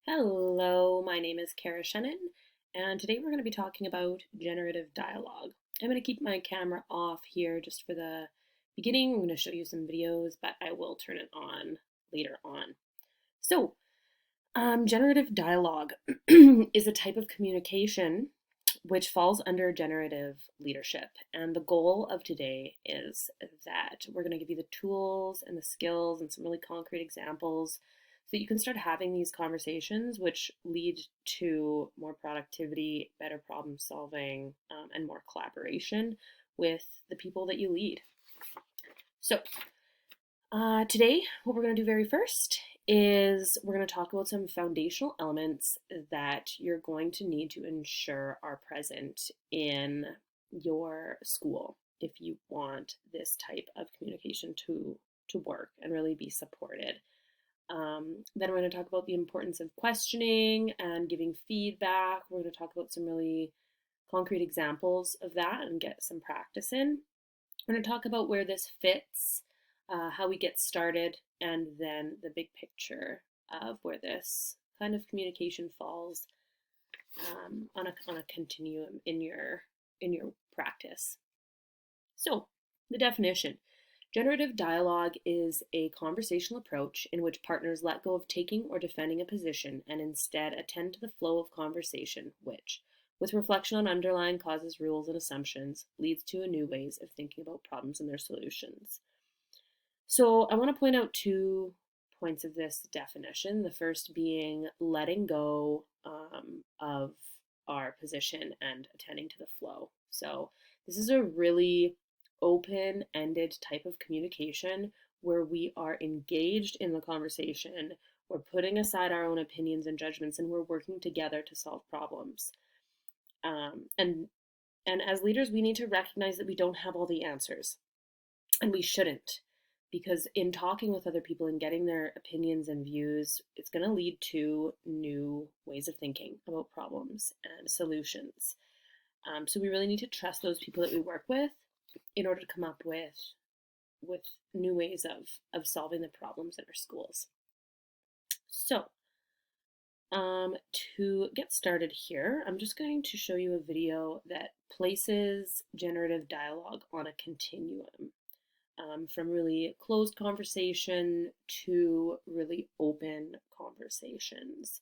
Hello, my name is Kara Shannon, and today we're going to be talking about generative dialogue. I'm going to keep my camera off here just for the beginning. I'm going to show you some videos, but I will turn it on later on. So, generative dialogue is a type of communication which falls under generative leadership. And the goal of today is that we're going to give you the tools and the skills and some really concrete examples so that you can start having these conversations which lead to more productivity, better problem solving, and more collaboration with the people that you lead. So, today, what we're going to do very first is we're going to talk about some foundational elements that you're going to need to ensure are present in your school if you want this type of communication to work and really be supported. Then we're going to talk about the importance of questioning and giving feedback. We're going to talk about some really concrete examples of that and get some practice in. We're going to talk about where this fits, how we get started, and then the big picture of where this kind of communication falls on a continuum in your practice. So, the definition. Generative dialogue is a conversational approach in which partners let go of taking or defending a position and instead attend to the flow of conversation, which, with reflection on underlying causes, rules, and assumptions, leads to new ways of thinking about problems and their solutions. So I want to point out 2 points of this definition. The first being letting go of our position and attending to the flow. So this is a really open-ended type of communication where we are engaged in the conversation, we're putting aside our own opinions and judgments, and we're working together to solve problems. And as leaders, we need to recognize that we don't have all the answers, and we shouldn't, because in talking with other people and getting their opinions and views, it's going to lead to new ways of thinking about problems and solutions. So we really need to trust those people that we work with in order to come up with new ways of solving the problems in our schools. So, to get started here, I'm just going to show you a video that places generative dialogue on a continuum, from really closed conversation to really open conversations.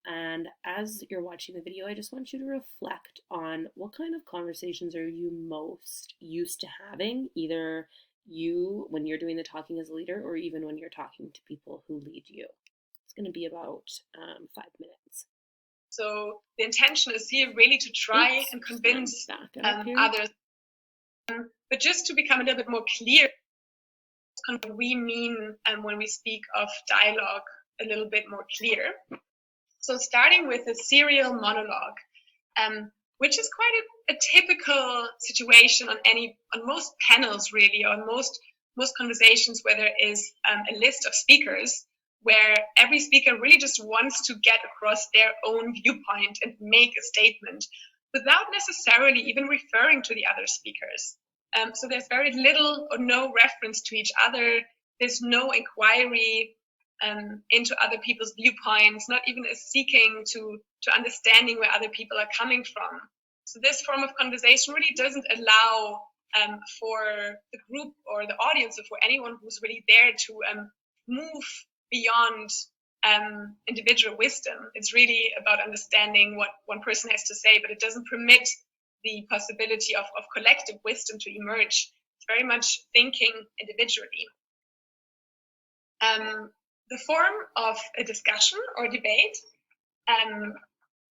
And as you're watching the video, I just want you to reflect on what kind of conversations are you most used to having, either you when you're doing the talking as a leader or even when you're talking to people who lead you. It's going to be about 5 minutes. So the intention is here really to try and convince others. But just to become a little bit more clear, what we mean when we speak of dialogue a little bit more clear. So starting with a serial monologue, which is quite a typical situation on most panels really, or most conversations where there is a list of speakers, where every speaker really just wants to get across their own viewpoint and make a statement without necessarily even referring to the other speakers. So there's very little or no reference to each other. There's no inquiry into other people's viewpoints, not even a seeking to understanding where other people are coming from. So this form of conversation really doesn't allow for the group or the audience, or for anyone who's really there to move beyond individual wisdom. It's really about understanding what one person has to say, but it doesn't permit the possibility of collective wisdom to emerge. It's very much thinking individually. The form of a discussion or debate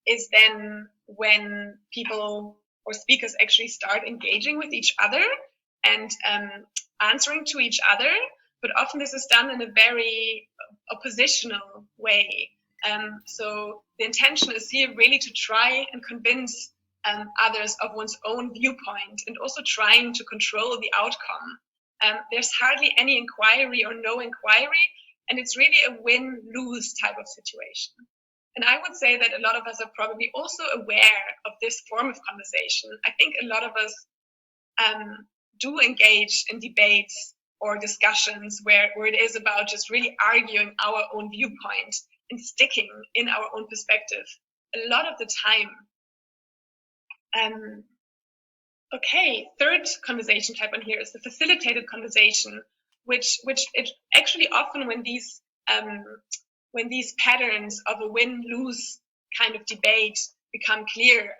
is then when people or speakers actually start engaging with each other and answering to each other, but often this is done in a very oppositional way. So the intention is here really to try and convince others of one's own viewpoint, and also trying to control the outcome. There's hardly any inquiry or no inquiry, and it's really a win-lose type of situation. And I would say that a lot of us are probably also aware of this form of conversation. I think a lot of us do engage in debates or discussions where it is about just really arguing our own viewpoint. sticking in our own perspective a lot of the time. Okay, third conversation type on here is the facilitated conversation, which it actually often when these patterns of a win-lose kind of debate become clear,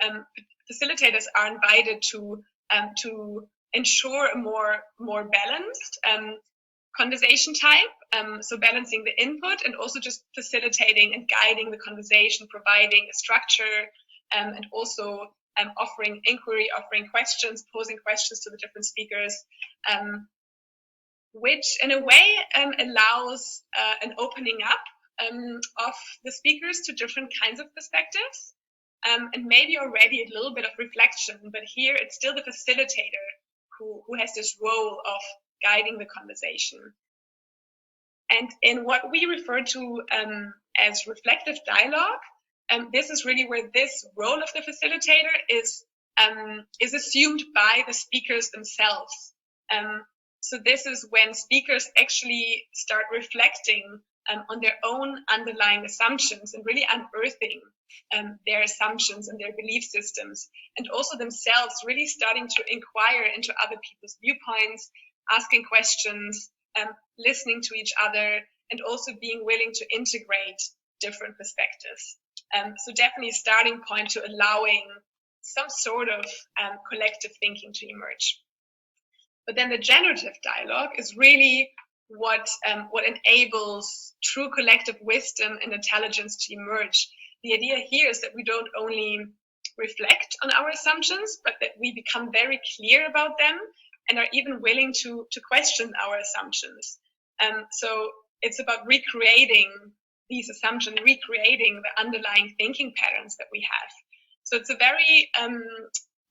facilitators are invited to ensure a more balanced conversation type, so balancing the input and also just facilitating and guiding the conversation, providing a structure, and also offering inquiry, offering questions, posing questions to the different speakers, which in a way allows an opening up of the speakers to different kinds of perspectives, and maybe already a little bit of reflection, but here it's still the facilitator who has this role of guiding the conversation. And in what we refer to as reflective dialogue, this is really where this role of the facilitator is assumed by the speakers themselves. So this is when speakers actually start reflecting on their own underlying assumptions and really unearthing their assumptions and their belief systems, and also themselves really starting to inquire into other people's viewpoints, asking questions, listening to each other, and also being willing to integrate different perspectives. So definitely a starting point to allowing some sort of collective thinking to emerge. But then the generative dialogue is really what enables true collective wisdom and intelligence to emerge. The idea here is that we don't only reflect on our assumptions, but that we become very clear about them and are even willing to question our assumptions. So it's about recreating these assumptions, recreating the underlying thinking patterns that we have. So it's a very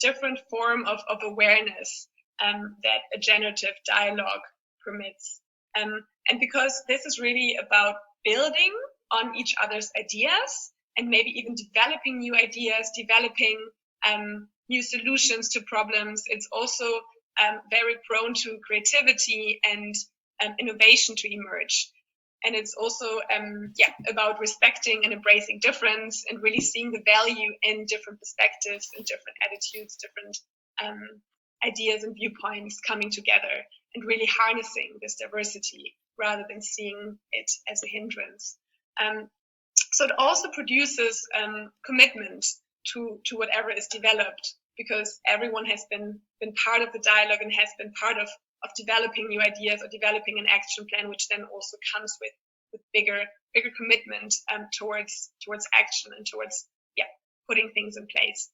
different form of awareness that a generative dialogue permits. And because this is really about building on each other's ideas and maybe even developing new ideas, developing new solutions to problems, it's also very prone to creativity and innovation to emerge. And it's also about respecting and embracing difference and really seeing the value in different perspectives and different attitudes, different ideas and viewpoints coming together and really harnessing this diversity rather than seeing it as a hindrance. So it also produces commitment to whatever is developed, because everyone has been part of the dialogue and has been part of developing new ideas or developing an action plan, which then also comes with bigger commitment towards action and towards putting things in place.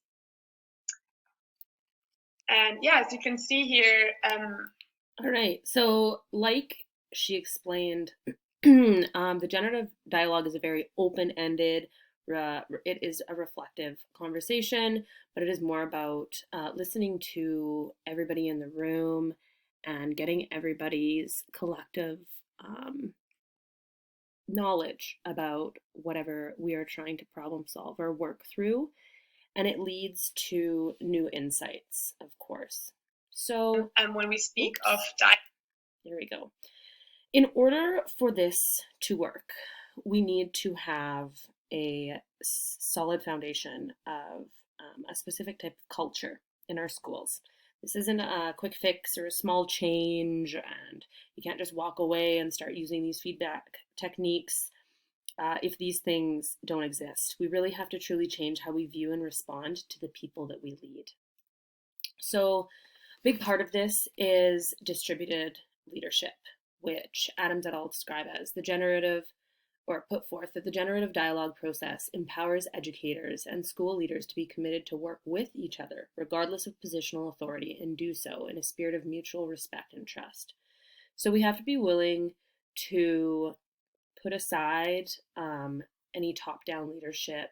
And as you can see here. All right. So like she explained, the generative dialogue is a very open-ended, it is a reflective conversation, but it is more about listening to everybody in the room and getting everybody's collective knowledge about whatever we are trying to problem solve or work through. And it leads to new insights, of course. So when we speak of dialogue, there we go. In order for this to work, we need to have a solid foundation of a specific type of culture in our schools. This isn't a quick fix or a small change, and you can't just walk away and start using these feedback techniques if these things don't exist. We really have to truly change how we view and respond to the people that we lead. So a big part of this is distributed leadership, which Adams et al. Describe as the generative, or put forth that the generative dialogue process empowers educators and school leaders to be committed to work with each other, regardless of positional authority, and do so in a spirit of mutual respect and trust. So we have to be willing to put aside any top-down leadership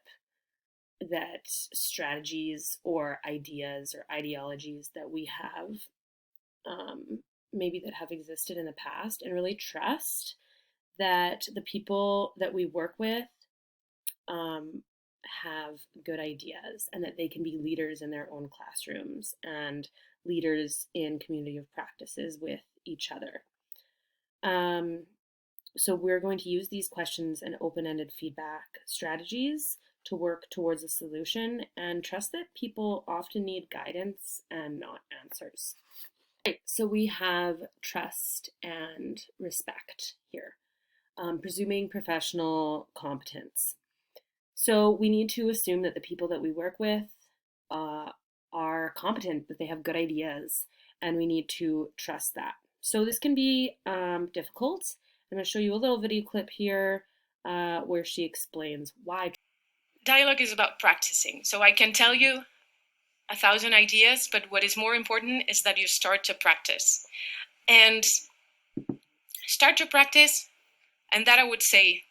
that strategies or ideas or ideologies that we have maybe that have existed in the past, and really trust that the people that we work with have good ideas and that they can be leaders in their own classrooms and leaders in community of practices with each other. So we're going to use these questions and open-ended feedback strategies to work towards a solution and trust that people often need guidance and not answers. Right, so we have trust and respect here, presuming professional competence. So we need to assume that the people that we work with are competent, that they have good ideas, and we need to trust that. So this can be difficult. I'm going to show you a little video clip here where she explains why. Dialogue is about practicing. So I can tell you 1,000 ideas, but what is more important is that you start to practice. And start to practice, and that I would say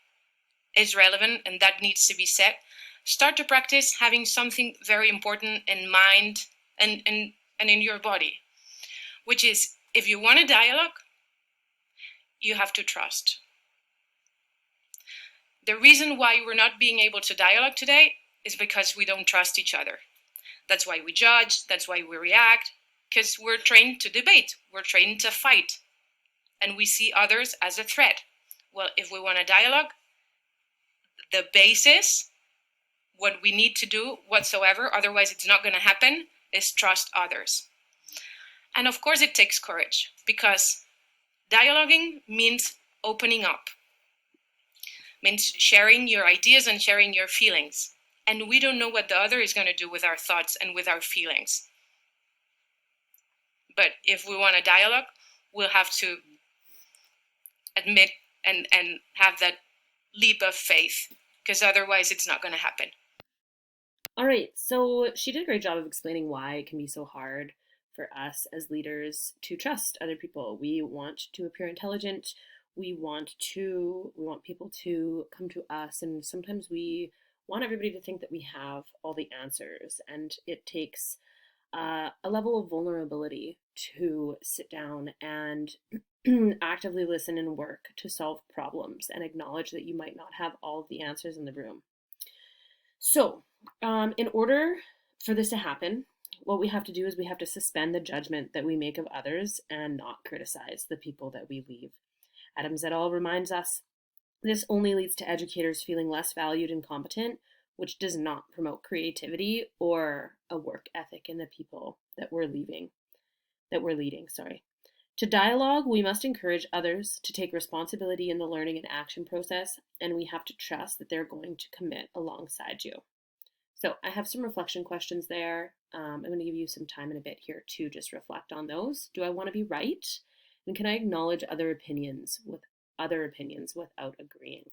is relevant and that needs to be said. Start to practice having something very important in mind and in your body, which is if you want a dialogue, you have to trust. The reason why we're not being able to dialogue today is because we don't trust each other. That's why we judge, that's why we react, because we're trained to debate, we're trained to fight, and we see others as a threat. Well, if we want a dialogue, the basis, what we need to do whatsoever, otherwise it's not going to happen, is trust others. And of course it takes courage, because dialoguing means opening up, means sharing your ideas and sharing your feelings. And we don't know what the other is going to do with our thoughts and with our feelings. But if we want a dialogue, we'll have to admit and have that leap of faith, because otherwise it's not going to happen. All right, so she did a great job of explaining why it can be so hard for us as leaders to trust other people. We want to appear intelligent. We want people to come to us, and sometimes we want everybody to think that we have all the answers, and it takes a level of vulnerability to sit down and actively listen and work to solve problems and acknowledge that you might not have all of the answers in the room. So, in order for this to happen, what we have to do is we have to suspend the judgment that we make of others and not criticize the people that we leave. Adams et al. Reminds us this only leads to educators feeling less valued and competent, which does not promote creativity or a work ethic in the people that we're leading. To dialogue, we must encourage others to take responsibility in the learning and action process, and we have to trust that they're going to commit alongside you. So I have some reflection questions there. I'm going to give you some time in a bit here to just reflect on those. Do I want to be right? And can I acknowledge other opinions without agreeing?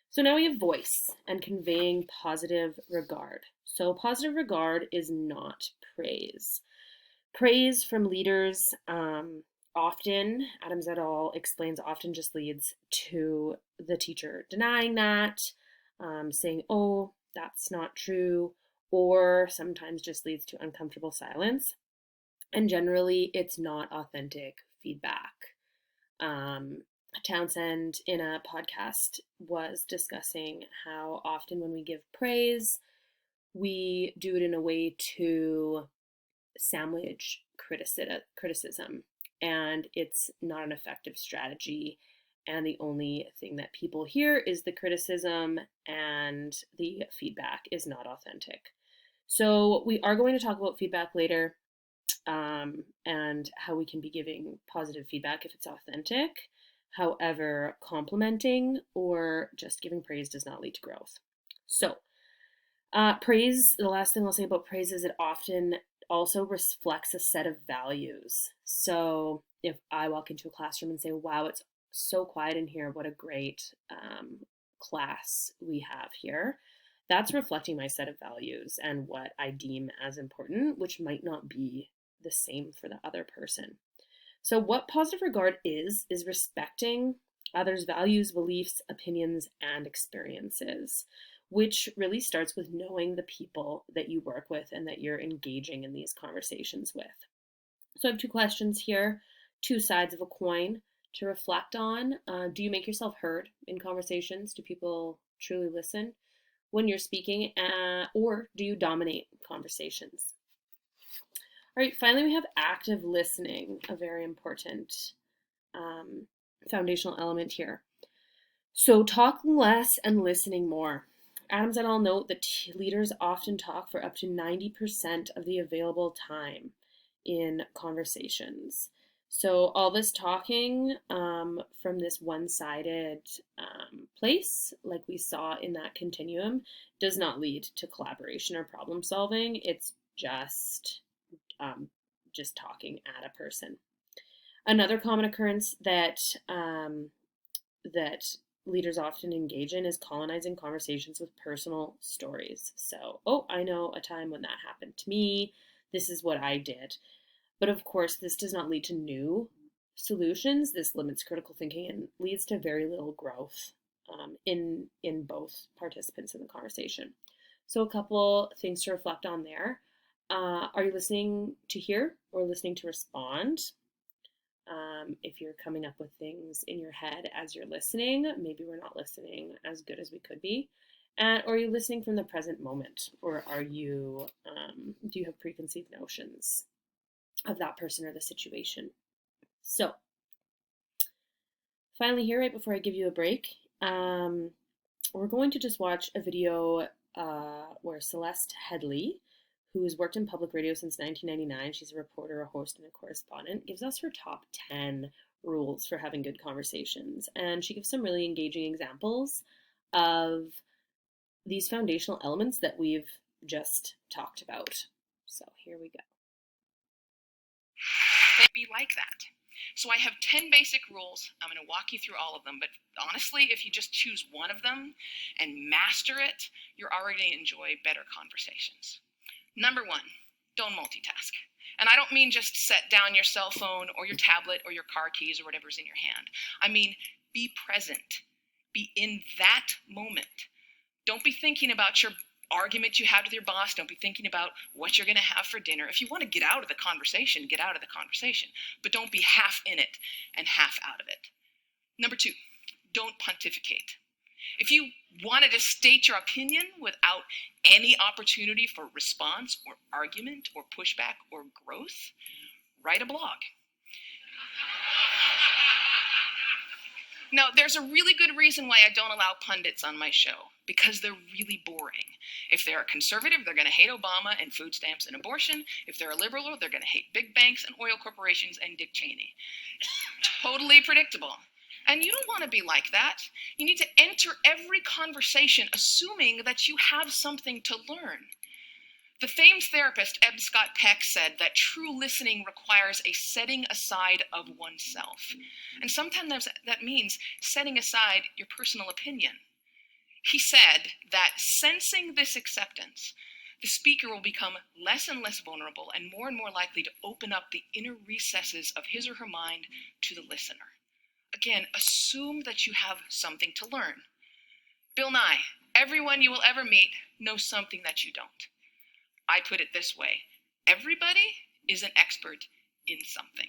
So now we have voice and conveying positive regard. So positive regard is not praise. Praise from leaders often, Adams et al. Explains, often just leads to the teacher denying that, saying, oh, that's not true, or sometimes just leads to uncomfortable silence. And generally, it's not authentic feedback. Townsend, in a podcast, was discussing how often when we give praise, we do it in a way to sandwich criticism, and it's not an effective strategy. And the only thing that people hear is the criticism, and the feedback is not authentic. So we are going to talk about feedback later, and how we can be giving positive feedback if it's authentic. However, complimenting or just giving praise does not lead to growth. So, praise, the last thing I'll say about praise is it often also reflects a set of values. So, if I walk into a classroom and say, wow, it's so quiet in here, what a great class we have here, that's reflecting my set of values and what I deem as important, which might not be the same for the other person. So what positive regard is respecting others' values, beliefs, opinions, and experiences, which really starts with knowing the people that you work with and that you're engaging in these conversations with. So I have two questions here, two sides of a coin to reflect on. Do you make yourself heard in conversations? Do people truly listen when you're speaking, or do you dominate conversations? All right, finally we have active listening, a very important foundational element here. So talking less and listening more. Adams et al. Note that leaders often talk for up to 90% of the available time in conversations. So all this talking from this one-sided place, like we saw in that continuum, does not lead to collaboration or problem solving. It's just talking at a person. Another common occurrence that that leaders often engage in is colonizing conversations with personal stories. So, oh, I know a time when that happened to me. This is what I did. But of course, this does not lead to new solutions. This limits critical thinking and leads to very little growth in both participants in the conversation. So, a couple things to reflect on there. Are you listening to hear or listening to respond? If you're coming up with things in your head as you're listening, maybe we're not listening as good as we could be. Or are you listening from the present moment? Or are you, do you have preconceived notions of that person or the situation? So, finally here, right before I give you a break, we're going to just watch a video where Celeste Headley, who's worked in public radio since 1999, she's a reporter, a host, and a correspondent, gives us her top 10 rules for having good conversations. And she gives some really engaging examples of these foundational elements that we've just talked about. So here we go. Be like that. So I have 10 basic rules. I'm going to walk you through all of them, but honestly, if you just choose one of them and master it, you're already going to enjoy better conversations. Number 1, don't multitask. And I don't mean just set down your cell phone or your tablet or your car keys or whatever's in your hand. I mean, be present. Be in that moment. Don't be thinking about your argument you had with your boss. Don't be thinking about what you're going to have for dinner. If you want to get out of the conversation, get out of the conversation. But don't be half in it and half out of it. Number 2, don't pontificate. If you wanted to state your opinion without any opportunity for response or argument or pushback or growth, write a blog. Now, there's a really good reason why I don't allow pundits on my show, because they're really boring. If they're a conservative, they're going to hate Obama and food stamps and abortion. If they're a liberal, they're going to hate big banks and oil corporations and Dick Cheney. Totally predictable. And you don't want to be like that. You need to enter every conversation assuming that you have something to learn. The famed therapist Eb Scott Peck said that true listening requires a setting aside of oneself. And sometimes that means setting aside your personal opinion. He said that sensing this acceptance, the speaker will become less and less vulnerable and more likely to open up the inner recesses of his or her mind to the listener. Again, assume that you have something to learn. Bill Nye, everyone you will ever meet knows something that you don't. I put it this way: everybody is an expert in something.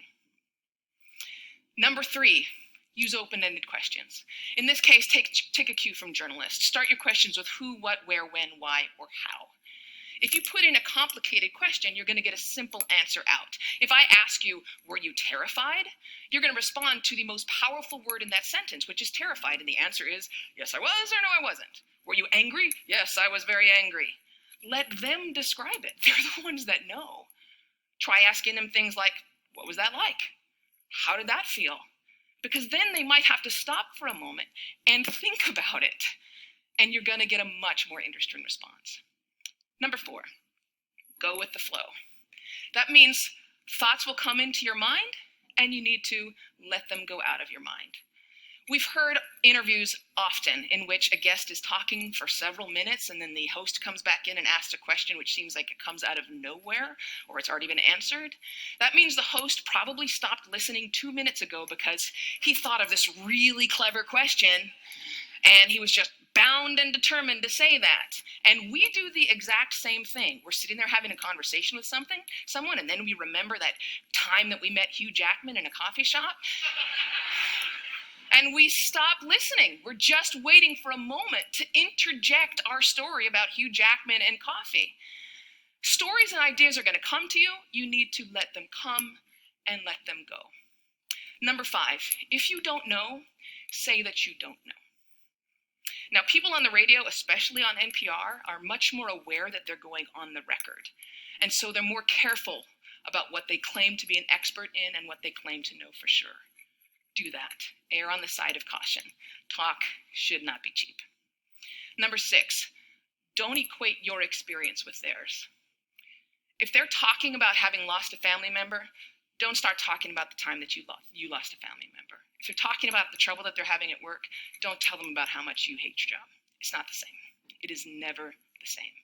Number 3, use open-ended questions. In this case, take a cue from journalists. Start your questions with who, what, where, when, why, or how. If you put in a complicated question, you're going to get a simple answer out. If I ask you, were you terrified? You're going to respond to the most powerful word in that sentence, which is terrified. And the answer is, yes, I was, or no, I wasn't. Were you angry? Yes, I was very angry. Let them describe it. They're the ones that know. Try asking them things like, what was that like? How did that feel? Because then they might have to stop for a moment and think about it. And you're going to get a much more interesting response. Number 4, go with the flow. That means thoughts will come into your mind and you need to let them go out of your mind. We've heard interviews often in which a guest is talking for several minutes and then the host comes back in and asks a question which seems like it comes out of nowhere or it's already been answered. That means the host probably stopped listening 2 minutes ago because he thought of this really clever question and he was just bound and determined to say that. And we do the exact same thing. We're sitting there having a conversation with someone, and then we remember that time that we met Hugh Jackman in a coffee shop. And we stop listening. We're just waiting for a moment to interject our story about Hugh Jackman and coffee. Stories and ideas are going to come to you. You need to let them come and let them go. Number 5, if you don't know, say that you don't know. Now, people on the radio, especially on NPR, are much more aware that they're going on the record. And so they're more careful about what they claim to be an expert in and what they claim to know for sure. Do that. Err on the side of caution. Talk should not be cheap. Number 6, don't equate your experience with theirs. If they're talking about having lost a family member, don't start talking about the time that you lost a family member. If they're talking about the trouble that they're having at work, don't tell them about how much you hate your job. It's not the same. It is never the same.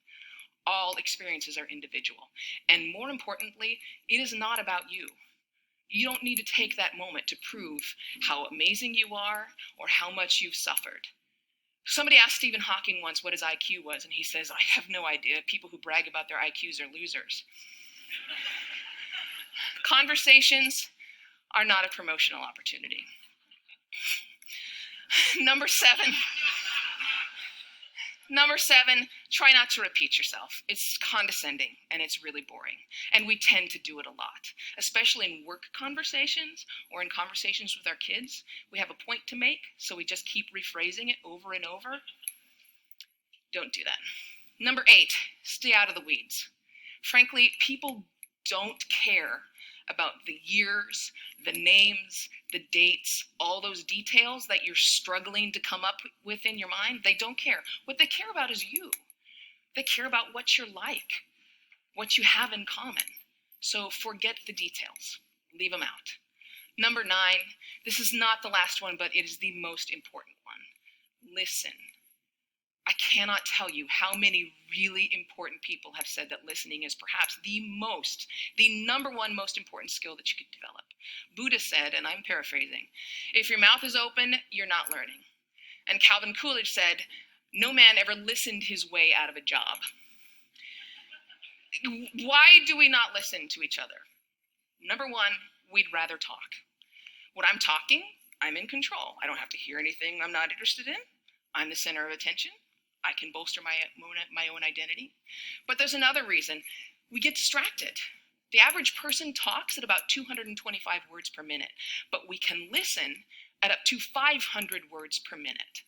All experiences are individual. And more importantly, it is not about you. You don't need to take that moment to prove how amazing you are or how much you've suffered. Somebody asked Stephen Hawking once what his IQ was, and he says, I have no idea. People who brag about their IQs are losers. Conversations are not a promotional opportunity. Number 7, try not to repeat yourself. It's condescending and it's really boring. And we tend to do it a lot, especially in work conversations or in conversations with our kids. We have a point to make, so we just keep rephrasing it over and over. Don't do that. Number 8, stay out of the weeds. Frankly, people don't care about the years, the names, the dates, all those details that you're struggling to come up with in your mind. They don't care. What they care about is you. They care about what you're like, what you have in common. So forget the details. Leave them out. Number 9, this is not the last one, but it is the most important one. Listen. I cannot tell you how many really important people have said that listening is perhaps the number one most important skill that you could develop. Buddha said, and I'm paraphrasing, if your mouth is open, you're not learning. And Calvin Coolidge said, no man ever listened his way out of a job. Why do we not listen to each other? Number 1, we'd rather talk. When I'm talking, I'm in control. I don't have to hear anything I'm not interested in. I'm the center of attention. I can bolster my own identity. But there's another reason. We get distracted. The average person talks at about 225 words per minute, but we can listen at up to 500 words per minute.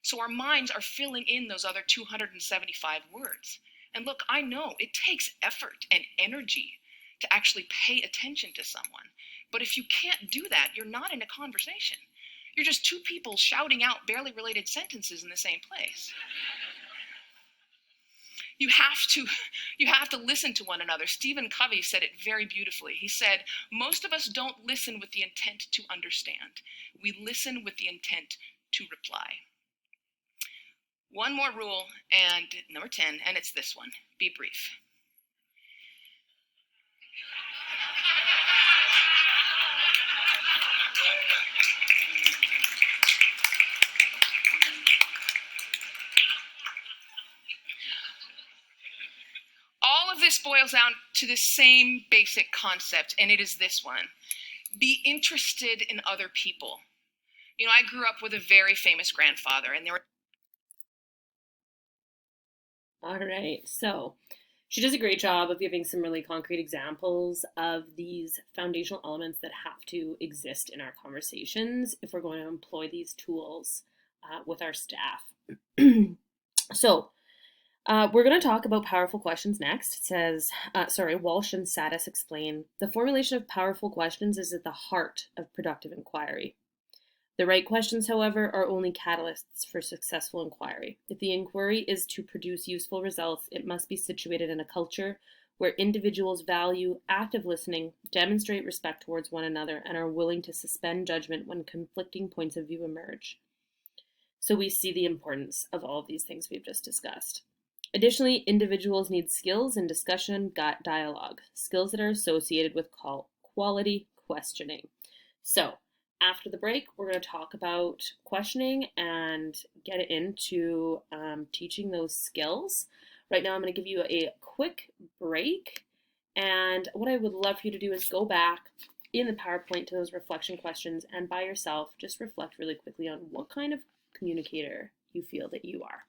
So our minds are filling in those other 275 words. And look, I know it takes effort and energy to actually pay attention to someone. But if you can't do that, you're not in a conversation. You're just two people shouting out barely related sentences in the same place. You have to listen to one another. Stephen Covey said it very beautifully. He said, most of us don't listen with the intent to understand. We listen with the intent to reply. One more rule, and number 10, and it's this one. Be brief. All of this boils down to the same basic concept, and it is this one. Be interested in other people. You know, I grew up with a very famous grandfather, and there were... All right, so she does a great job of giving some really concrete examples of these foundational elements that have to exist in our conversations if we're going to employ these tools with our staff. So, we're going to talk about powerful questions next. It says, Walsh and Satis explain, the formulation of powerful questions is at the heart of productive inquiry. The right questions, however, are only catalysts for successful inquiry. If the inquiry is to produce useful results, it must be situated in a culture where individuals value active listening, demonstrate respect towards one another, and are willing to suspend judgment when conflicting points of view emerge. So we see the importance of all of these things we've just discussed. Additionally, individuals need skills in discussion dialogue, skills that are associated with quality questioning. So, after the break, we're going to talk about questioning and get into teaching those skills. Right now, I'm going to give you a quick break. And what I would love for you to do is go back in the PowerPoint to those reflection questions and by yourself, just reflect really quickly on what kind of communicator you feel that you are.